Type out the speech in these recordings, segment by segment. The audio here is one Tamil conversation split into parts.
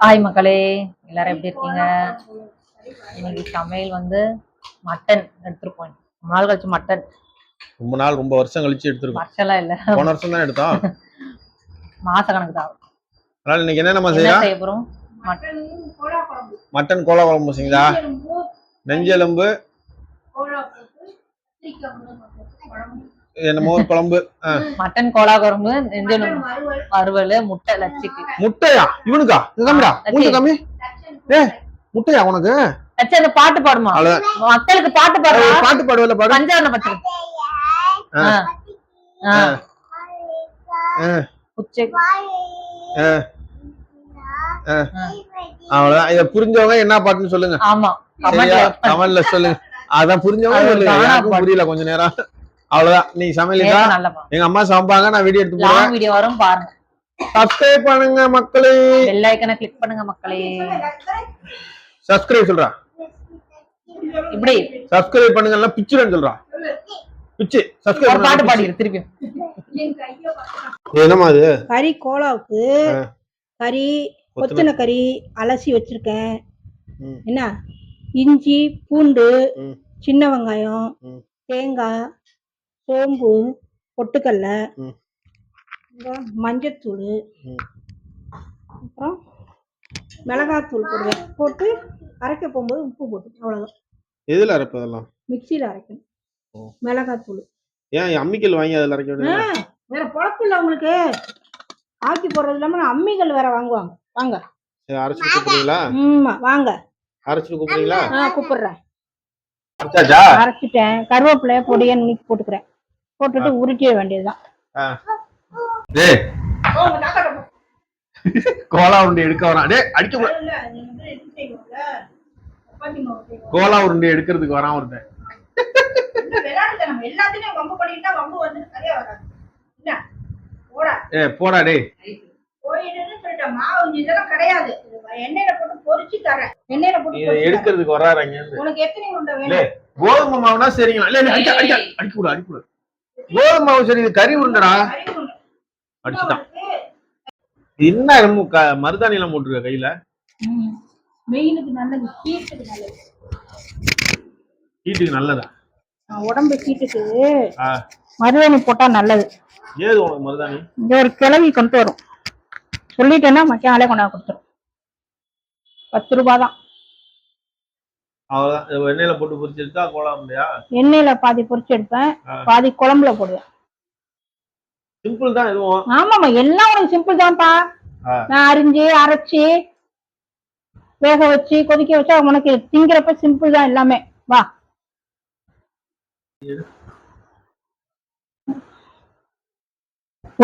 ஹாய் மக்களே, எல்லாரும் எப்படி இருக்கீங்க? இன்னைக்கு சமையல் வந்து மட்டன் எடுத்துருக்கோம். ரொம்ப நாள் கழிச்சு மட்டன். ரொம்ப வருஷம் கழிச்சு எடுத்துருக்கோம். வருஷம்லாம் இல்ல, போன வருஷம் தான் எடுத்தோம். மாச கணக்கு தான். அதனால இன்னைக்கு என்ன செய்ய போறோம்? மட்டன் கோலா குழம்பு செய்யுதா? நெஞ்செலும்பு என்னமோ ஒரு குழம்பு. மட்டன் கோலா குழம்பு, நெஞ்செலும்பு வறுவல், முட்டை லட்சிக்கு. முட்டையா இவனுக்கா? கம்மிடா மூஞ்சி கம்மி. முட்டையா உனக்கு? லட்சி அந்த பாட்டு பாடுமா? மக்களுக்கு பாட்டு பாடு. பாட்டு பாடுவல பாடு. பஞ்சாரண பட்டு. அவ்வளவுதான். இத புரிஞ்சவங்க என்ன பாட்டுன்னு சொல்லுங்க. ஆமா, கமெண்ட்ல சொல்லுங்க. அதான் புரிஞ்சவங்க சொல்லுங்க. எனக்கு புரியல கொஞ்ச நேரம். அவ்வளவுதான். நீ சமையலுக்கா? எங்க அம்மா சமைப்பாங்க, நான் வீடியோ எடுத்து போறேன். வீடியோ வரும் பாருங்க. சப்ஸ்கிரைப் பண்ணுங்க மக்களே. பெல் ஐகானை கிளிக் பண்ணுங்க மக்களே. சப்ஸ்கிரைப் சொல்றா. இப்படி சப்ஸ்கிரைப் பண்ணுங்க. பிச்சுன்னு சொல்றா. பிச்சு சப்ஸ்கிரைப் பாட்டு பாடி திருப்பி. என்னமா இது? கறி கோலாவுக்கு கறி கொத்தின கறி அலசி வச்சிருக்கேன். என்ன இஞ்சி பூண்டு சின்ன வெங்காயம் தேங்காய் சோம்பு பொட்டுக்கல்ல மஞ்சத்தூள் அப்புறம் மிளகாத்தூள் போடுவேன். போட்டு அரைக்க போகும்போது உப்பு போட்டு அவ்வளவுதான். எதுல அரைப்ப? அதெல்லாம் மிக்சியில அரைக்கணும். மிளகாத்தூள் ஏன் அம்மிக்கல் வாங்கி அதில் அரைக்க வேண்டியது? வேற பொழப்பு இல்லை உங்களுக்கு. ஆக்கி போடுறது இல்லாம அம்மிகள் வேற வாங்குவாங்க. வாங்க அரைச்சு கூப்பிடுறீங்களா? வாங்க அரைச்சு கூப்பிடுறீங்களா? கூப்பிடுறேன். அரைச்சிட்டேன். கருவேப்பிலை பொடியை நுணுக்கி போட்டுக்கிறேன். போட்டுட்டு உருட்டிட வேண்டியதுதான். கோலா உருண்டை எடுக்க வரான். அடிக்க கோலா உருண்டை எடுக்கிறதுக்கு வரான் ஒருத்தன். போடா டே. எடுக்கிறதுக்கு வர்றாங்க. கோதுமை மாவுனா சரிங்களா? அடிக்கூட கோதுமை மாவு சரி. கறி உருண்டடா அடிச்சுட்டான். என்ன மருதாணி எல்லாம் போட்டுருக்க கையில? வெயிலுக்கு நல்லது, ஹீட்டுக்கு நல்லதா? உடம்பு ஹீட்டுக்கு மருதாணி போட்டா நல்லது. ஏது உனக்கு மருதாணி? இங்க ஒரு கிளவி கொண்டு வரும். சொல்லிட்டேன்னா மக்காலே கொண்டாந்து கொடுத்துரும். 10 ரூபாய் தான். அவ்வளவுதான். எண்ணெயில போட்டு பொரிச்சு எடுத்தா கோலா முடியா? எண்ணெயில பாதி பொரிச்சு எடுப்பேன், பாதி குழம்புல போடுவேன். சிம்பிள் தான் எதுவும். ஆமாமா, எல்லாம் உனக்கு சிம்பிள் தான்ப்பா. நான் அரிஞ்சு அரைச்சி வேக வச்சு கொதிக்க வச்சா உனக்கு திங்கிறப்ப சிம்பிள் தான் எல்லாமே. வா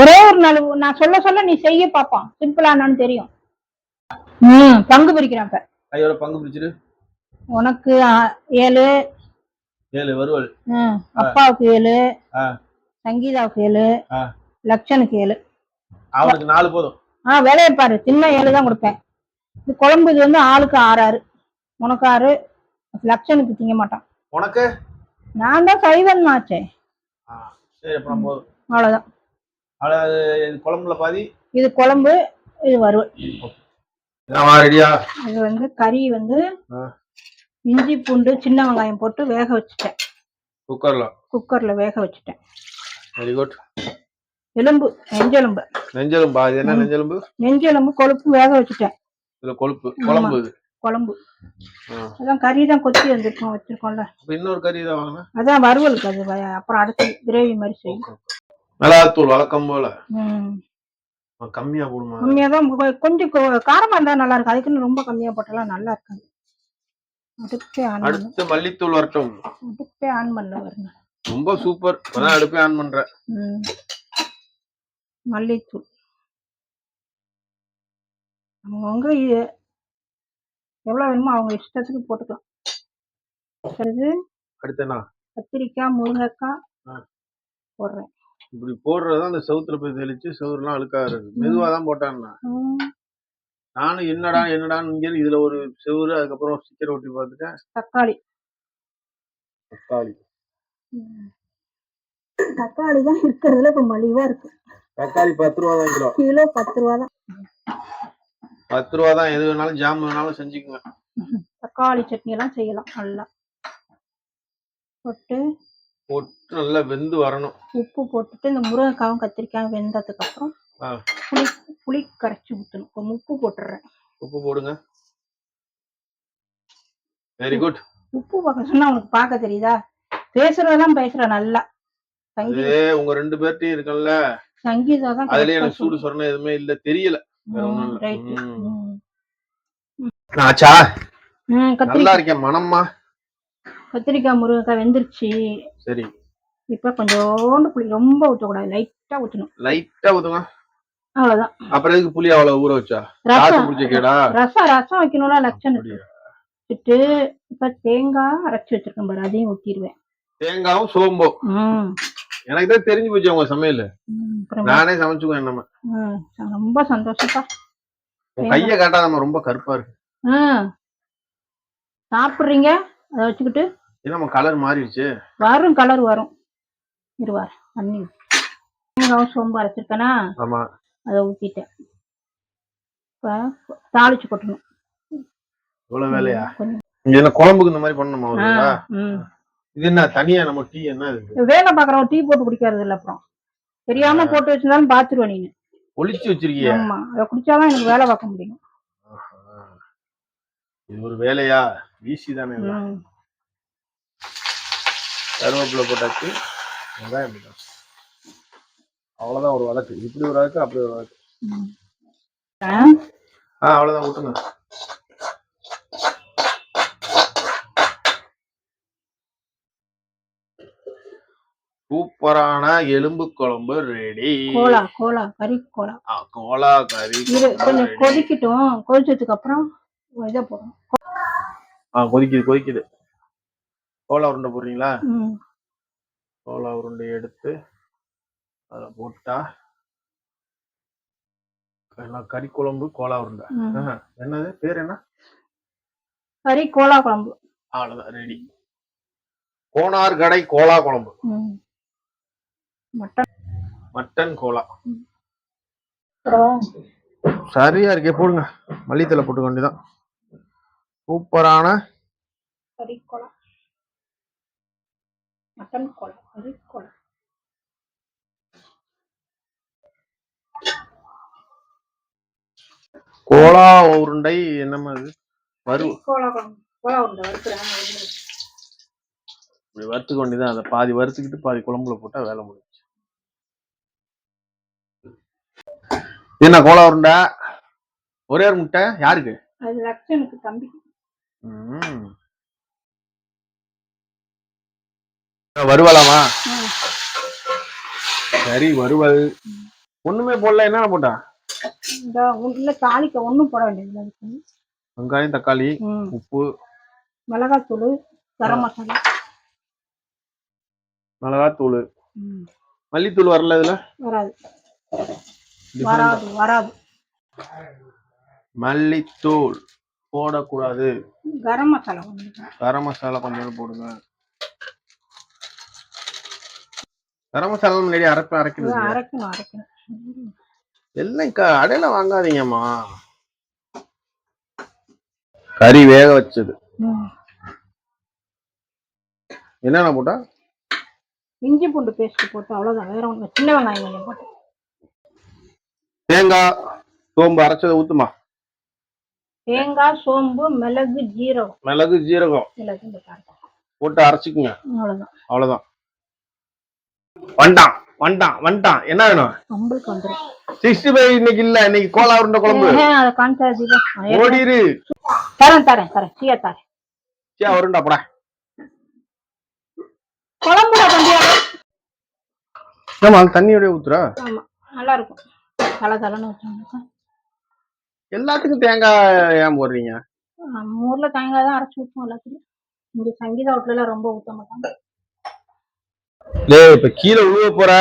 ஒரே ஒரு நாள் நான் சொல்ல நீ செய்ய பாப்பான். சிம்பிளானு தெரியும். பங்கு பிரிக்கிறேன். கையோட பங்கு பிரிச்சிரு. உனக்கு 7 வறுவல், அப்பாவுக்கு 7, சங்கீதாவுக்கு 7, லட்சனுக்கு 7. அவனுக்கு 4 போதும். வேலையை பாரு. சின்ன 7 தான் கொடுப்பேன். இது குழம்பு. இது வந்து ஆளுக்கு 6 உனக்கு 6. லட்சனுக்கு திங்க மாட்டான். உனக்கு நான் தான் சைவன் ஆச்சே. சரி, அப்புறம் போதும். அவ்வளவுதான். குழம்புல பாதி. இது குழம்பு, இது வறுவல். இது வந்து கறி வந்து இஞ்சி பூண்டு சின்ன வெங்காயம் போட்டு வேக வச்சுட்டேன். குக்கர்ல வேக வச்சுட்டேன். Very good. எலும்பு நெஞ்செலும்பு. அது என்ன நெஞ்செலும்பு? நெஞ்செலும்பு கொழுப்பு வேக வச்சுட்டேன். இதுல கொழுப்பு குழம்பு. குழம்பு அதான் கறி தான் கொத்தி வச்சிருக்கோம்ல. இன்னொரு கறி தான் வாங்கினா அதான் வறுவலுக்கு. அது அப்புறம் அடுத்து கிரேவி மாதிரி செய்யும். மிளகாத்தூள் வழக்கம் போல கம்மியா போடுமா? கம்மியா தான். கொஞ்சம் காரமா இருந்தா நல்லா இருக்கு. அதுக்குன்னு ரொம்ப கம்மியா போட்டாலும் நல்லா இருக்காது. அடுத்து மல்லித்தூள் வரட்டும். அடுப்பே ஆன் பண்ணல வருங்க. ரொம்ப சூப்பர். அதான் அடுப்பே ஆன் பண்றேன். மல்லித்தூள் அவங்க எவ்வளவு வேணுமோ அவங்க இஷ்டத்துக்கு போட்டுக்கலாம். அடுத்து என்ன? கத்திரிக்காய் முருங்கைக்காய் போடுறேன். இப்படி போடுறதா அந்த செவுத்துல போய் தெளிச்சு செவுறுலாம் அழுக்காது. மெதுவாதான் போட்டான்னா நானும் என்னடான்னு இங்க இதுல ஒரு செவுறு, அதுக்கப்புறம் ஸ்டிக்கர் ஒட்டி பார்த்துட்டேன். தக்காளி தான் இருக்கிறதுல இப்ப மலிவா இருக்கு. தக்காளி 10 ரூபா தான் கிலோ. 10 ரூபா தான். 10 ரூபா தான். எது வேணாலும் ஜாம் வேணாலும் செஞ்சுக்குங்க. தக்காளி சட்னி எல்லாம் செய்யலாம். நல்லா போட்டு நல்லா வெந்து வரணும். உப்பு போட்டுட்டு இந்த முருங்கைக்காவும் கத்திரிக்காயும் வெந்ததுக்கு அப்புறம் புளி கரைச்சி ஊற்றணும். இப்போ உப்பு போட்டுடுறேன். உப்பு போடுங்க. Very good. உப்பு பார்க்க சொன்னா உனக்கு பார்க்க தெரியுதா? பேசுறதெல்லாம் பேசுற நல்லா. உங்க 2 பேர்ட்டையும் இருக்குல்ல சங்கீதா தான். அதுலயே எனக்கு சூடு சொரணை எதுவுமே இல்ல, தெரியல. ஆச்சா நல்லா இருக்கேன். மனம்மா கத்திரிக்காய் முருங்கைக்காய் வெந்துருச்சு. சரி, இப்ப கொஞ்சோண்டு புளி, ரொம்ப ஊற்றக்கூடாது, லைட்டா ஊற்றணும். லைட்டா ஊத்துங்க, அவ்வளவுதான். அப்புறம் எதுக்கு புளி அவ்வளவு ஊற வச்சா? ரசம் வைக்கணும்னா லட்சம் வச்சுட்டு இப்ப தேங்காய் அரைச்சு வச்சிருக்கேன் பாரு, அதையும் ஊத்திடுவேன். தேங்காயும் சோம்பும். எனக்கு தான் தெரிஞ்சு போச்சு உங்க சமையல். நானே சமைச்சுக்குவேன். நம்ம ரொம்ப சந்தோஷப்பா. கைய காட்டாதம்மா, ரொம்ப கருப்பா இருக்கு. சாப்பிடுறீங்க அதை வச்சுக்கிட்டு. நம்ம கலர் மாறிடுச்சு. வரும், கலர் வரும். இருவார் தண்ணி தேங்காவும் சோம்பு அரைச்சிருக்கேனா, அதை ஊத்திட்டேன். இப்ப தாளிச்சு கொட்டணும். இவ்வளவு வேலையா? என்ன குழம்புக்கு இந்த மாதிரி பண்ணணுமா? இது என்ன தனியா நம்ம டீ என்ன இருக்கு? வேலை பாக்குறோம், டீ போட்டு குடிக்கிறது இல்ல. அப்புறம் தெரியாம போட்டு வச்சிருந்தாலும் பாத்துருவேன். நீங்க ஒளிச்சு வச்சிருக்கீங்க. ஆமா, அதை குடிச்சாதான் எனக்கு வேலை பார்க்க முடியும். இது ஒரு வேலையா? வீசி தானே. கருவேப்பிலை போட்டாச்சு, வெங்காயம் போட்டாச்சு, அவ்வளவுதான். ஒரு வழக்கு, இப்படி ஒரு வழக்கு, அப்படி ஒரு வழக்கு. அவ்வளவுதான், ஊட்டுங்க. சூப்பரான எலும்பு குழம்பு ரெடி. கோலா கறி கொஞ்சம் கொதிக்கட்டும். கொதிச்சதுக்கு அப்புறம் இதை போடணும். கொதிக்குது. கோலா உருண்டை போடுறீங்களா? கோலா உருண்டை எடுத்து அதுல போட்டா கறி குழம்பு கோலா உருண்டை. என்னது பேர்? என்ன? கறி கோலா குழம்பு. அவ்வளவுதான், ரெடி. கோனார் கடை கோலா குழம்பு. மட்டன் கோலா சரியா இருக்கே. போடுங்க, மல்லித்தலை போட்டுக்க வேண்டியதான். சூப்பரான கறி கோலா, மட்டன் கோலா, கறி கோலா. கோலா உருண்டை. என்னமா இது? இப்படி வறுத்துக்க வேண்டியதான். அதை பாதி வறுத்துக்கிட்டு பாதி குழம்புல போட்டா வேலை முடிஞ்சு. என்ன கோலா உருண்டை? ஒரே ஒரு முட்டை யாருக்கு? அது லட்சனுக்கு, தம்பிக்கு. வருவலாமா? சரி, வருவல் ஒண்ணுமே போடல. என்ன போட்டா? தாளிக்க ஒண்ணும் போட வேண்டியது. வெங்காயம், தக்காளி, உப்பு, மிளகாத்தூள், கரம் மசாலா, மிளகாத்தூள், மல்லித்தூள் வரல. இதுல வராது. மல்லித்தூள் போடக்கூடாது. கரம் மசாலா கொஞ்சம் போடுங்க. கரம் மசாலா முன்னாடி அரைக்கணும். எல்லாம் கடையில வாங்காதீங்கம்மா. கறி வேக வச்சது. என்னென்ன போட்டா? இஞ்சி பூண்டு பேஸ்ட் போட்டு, அவ்வளவுதான். வேற ஒண்ணு. சின்ன வெங்காயம் கொஞ்சம் போட்டு, தேங்காய் சோம்பு அரைச்சதை ஊத்துமா? தேங்காய், சோம்பு, மிளகு, ஜீரகம் போட்டு அரைச்சிக்குங்க. அவ்வளவுதான். வந்துட்டான். என்ன வேணும்? 65 இன்னைக்கு இல்ல. இன்னைக்கு கோலா உருண்டை குழம்பு. ஓடிரு. தரேன். சீயா உருண்டை போட குழம்புல தம்பியா. ஆமா, தண்ணியோட ஊத்துறா. ஆமா, நல்லா இருக்கும். தலன்னு வச்சாங்க. எல்லாத்துக்கும் தேங்காய் ஏன் போடுறீங்க? நம்ம ஊர்ல தேங்காய் தான் அரைச்சு ஊற்றுவோம் எல்லாத்துக்கும். இங்க சங்கீதா வீட்டுல ரொம்ப ஊத்த மாட்டாங்க. இப்ப கீழே உழுவ போற.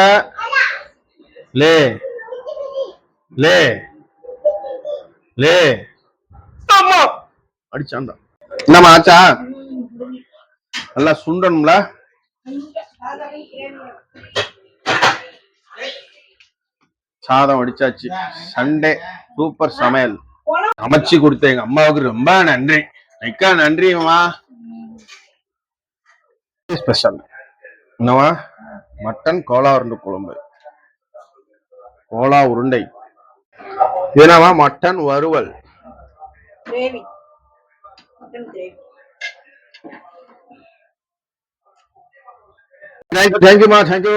அடிச்சான். என்னமா ஆச்சா? நல்லா சுண்டணும்ல. சாதம் அடிச்சாச்சு. சண்டே சூப்பர் சமையல். சமைச்சு கொடுத்த எங்க அம்மாவுக்கு ரொம்ப நன்றி. மிக்க நன்றிம்மா. ஸ்பெஷல் என்னவா? மட்டன் கோலா உருண்டை குழம்பு, கோலா உருண்டை. என்னவா? மட்டன் வறுவல், கிரேவி, மட்டன் கிரேவி. தேங்க்யூமா, தேங்க்யூ.